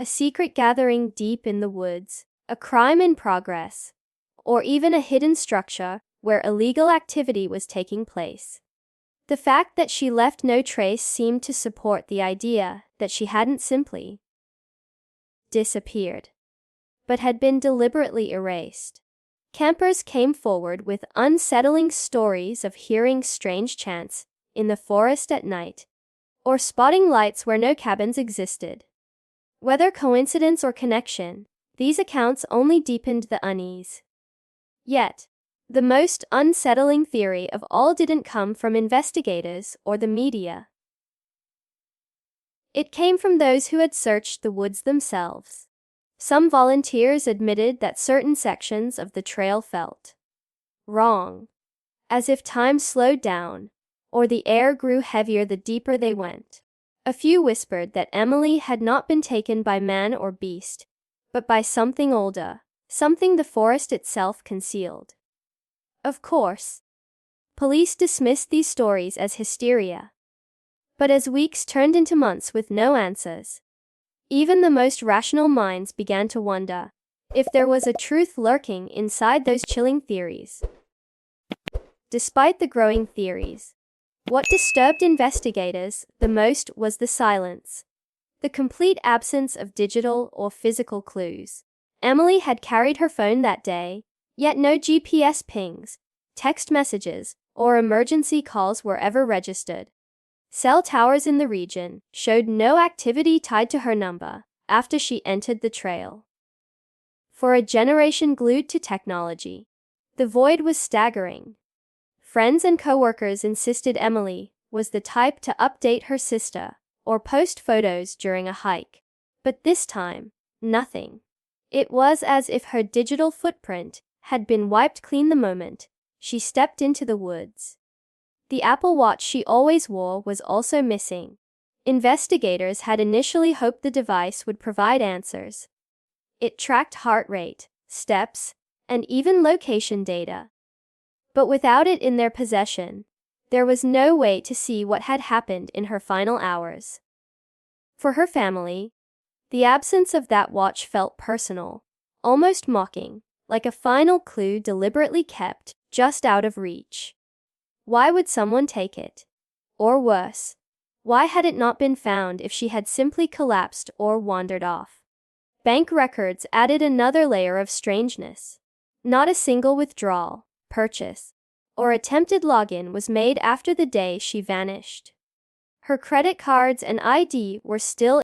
a secret gathering deep in the woods, a crime in progress, or even a hidden structure where illegal activity was taking place. The fact that she left no trace seemed to support the idea that she hadn't simply disappeared, but had been deliberately erased. Campers came forward with unsettling stories of hearing strange chants in the forest at night, or spotting lights where no cabins existed. Whether coincidence or connection, these accounts only deepened the unease. Yet, the most unsettling theory of all didn't come from investigators or the media. It came from those who had searched the woods themselves. Some volunteers admitted that certain sections of the trail felt wrong, as if time slowed down, or the air grew heavier the deeper they went. A few whispered that Emily had not been taken by man or beast, but by something older, something the forest itself concealed. Of course, police dismissed these stories as hysteria. But as weeks turned into months with no answers, even the most rational minds began to wonder if there was a truth lurking inside those chilling theories. Despite the growing theories, what disturbed investigators the most was the silence, the complete absence of digital or physical clues. Emily had carried her phone that day, yet no GPS pings, text messages, or emergency calls were ever registered. Cell towers in the region showed no activity tied to her number after she entered the trail. For a generation glued to technology, the void was staggering. Friends and coworkers insisted Emily was the type to update her sister or post photos during a hike. But this time, nothing. It was as if her digital footprint had been wiped clean the moment she stepped into the woods. The Apple Watch she always wore was also missing. Investigators had initially hoped the device would provide answers. It tracked heart rate, steps, and even location data. But without it in their possession, there was no way to see what had happened in her final hours. For her family, the absence of that watch felt personal, almost mocking, like a final clue deliberately kept just out of reach. Why would someone take it? Or worse, why had it not been found if she had simply collapsed or wandered off? Bank records added another layer of strangeness. Not a single withdrawal, purchase, or attempted login was made after the day she vanished. Her credit cards and ID were still